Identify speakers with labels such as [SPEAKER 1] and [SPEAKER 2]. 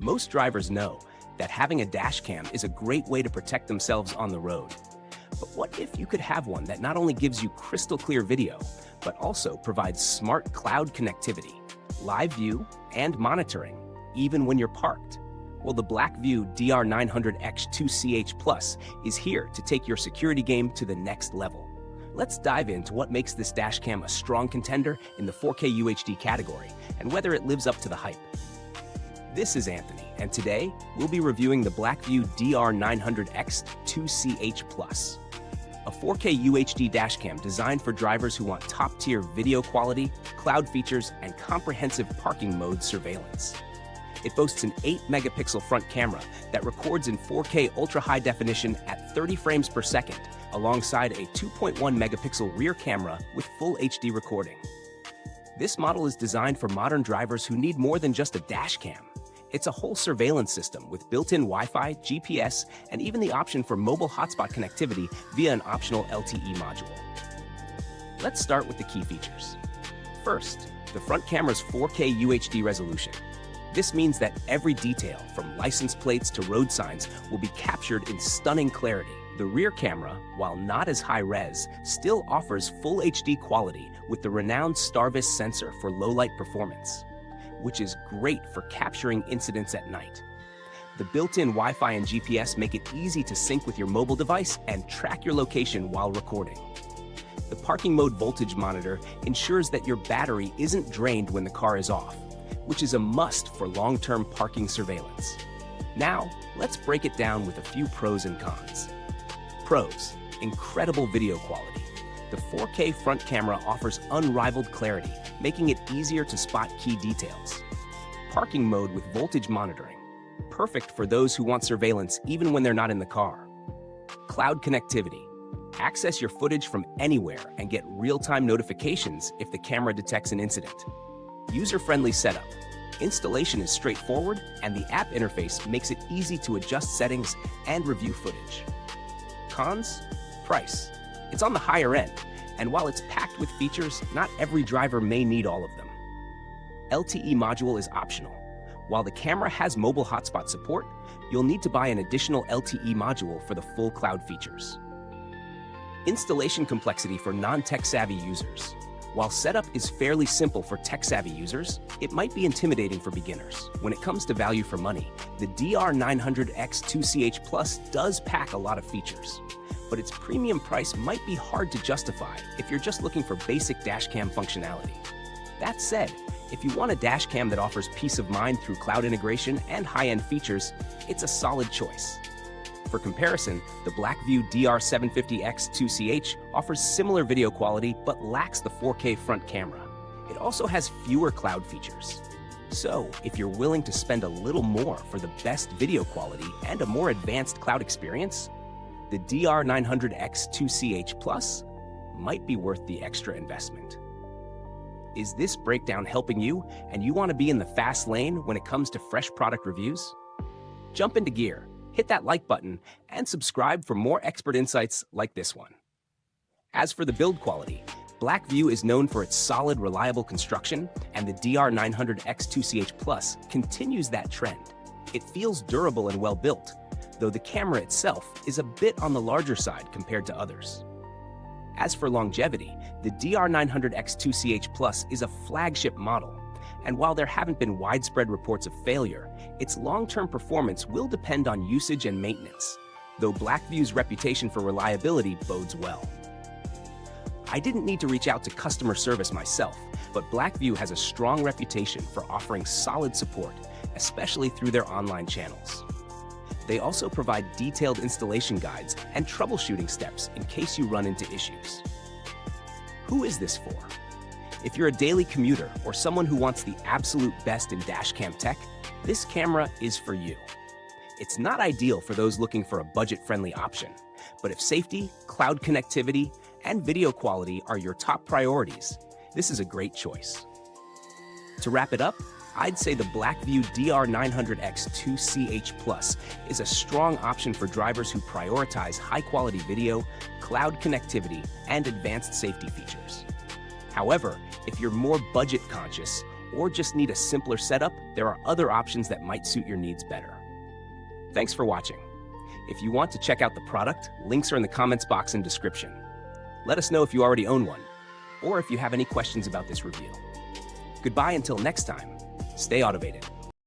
[SPEAKER 1] Most drivers know that having a dash cam is a great way to protect themselves on the road. But what if you could have one that not only gives you crystal clear video, but also provides smart cloud connectivity, live view, and monitoring, even when you're parked? Well, the BlackVue DR900X-2CH Plus is here to take your security game to the next level. Let's dive into what makes this dashcam a strong contender in the 4K UHD category and whether it lives up to the hype. This is Anthony, and today we'll be reviewing the BlackVue DR900X-2CH Plus, a 4K UHD dashcam designed for drivers who want top-tier video quality, cloud features, and comprehensive parking mode surveillance. It boasts an 8-megapixel front camera that records in 4K ultra-high definition at 30 frames per second, alongside a 2.1-megapixel rear camera with full HD recording. This model is designed for modern drivers who need more than just a dashcam. It's a whole surveillance system with built-in Wi-Fi, GPS, and even the option for mobile hotspot connectivity via an optional LTE module. Let's start with the key features. First, the front camera's 4K UHD resolution. This means that every detail, from license plates to road signs, will be captured in stunning clarity. The rear camera, while not as high-res, still offers full HD quality with the renowned Starvis sensor for low-light performance, which is great for capturing incidents at night. The built-in Wi-Fi and GPS make it easy to sync with your mobile device and track your location while recording. The parking mode voltage monitor ensures that your battery isn't drained when the car is off, which is a must for long-term parking surveillance. Now, let's break it down with a few pros and cons. Pros: incredible video quality. The 4K front camera offers unrivaled clarity, making it easier to spot key details. Parking mode with voltage monitoring, perfect for those who want surveillance even when they're not in the car. Cloud connectivity. Access your footage from anywhere and get real-time notifications if the camera detects an incident. User-friendly setup. Installation is straightforward, and the app interface makes it easy to adjust settings and review footage. Cons? Price. It's on the higher end, and while it's packed with features, not every driver may need all of them. LTE module is optional. While the camera has mobile hotspot support, you'll need to buy an additional LTE module for the full cloud features. Installation complexity for non-tech-savvy users. While setup is fairly simple for tech-savvy users, it might be intimidating for beginners. When it comes to value for money, the DR900X-2CH Plus does pack a lot of features, but its premium price might be hard to justify if you're just looking for basic dashcam functionality. That said, if you want a dashcam that offers peace of mind through cloud integration and high-end features, it's a solid choice. For comparison, the BlackVue DR750X-2CH offers similar video quality but lacks the 4K front camera. It also has fewer cloud features. So, if you're willing to spend a little more for the best video quality and a more advanced cloud experience, the DR900X-2CH Plus might be worth the extra investment. Is this breakdown helping you and you want to be in the fast lane when it comes to fresh product reviews? Jump into gear. Hit that like button and subscribe for more expert insights like this one. As for the build quality, BlackVue is known for its solid, reliable construction, and the DR900X-2CH Plus continues that trend. It feels durable and well built, though the camera itself is a bit on the larger side compared to others. As for longevity, the DR900X-2CH Plus is a flagship model, and while there haven't been widespread reports of failure, its long-term performance will depend on usage and maintenance, though BlackVue's reputation for reliability bodes well. I didn't need to reach out to customer service myself, but BlackVue has a strong reputation for offering solid support, especially through their online channels. They also provide detailed installation guides and troubleshooting steps in case you run into issues. Who is this for? If you're a daily commuter or someone who wants the absolute best in dashcam tech, this camera is for you. It's not ideal for those looking for a budget-friendly option, but if safety, cloud connectivity, and video quality are your top priorities, this is a great choice. To wrap it up, I'd say the BlackVue DR900X-2CH Plus is a strong option for drivers who prioritize high-quality video, cloud connectivity, and advanced safety features. However, if you're more budget conscious or just need a simpler setup, there are other options that might suit your needs better. Thanks for watching. If you want to check out the product, links are in the comments box and description. Let us know if you already own one, or if you have any questions about this review. Goodbye until next time. Stay automated.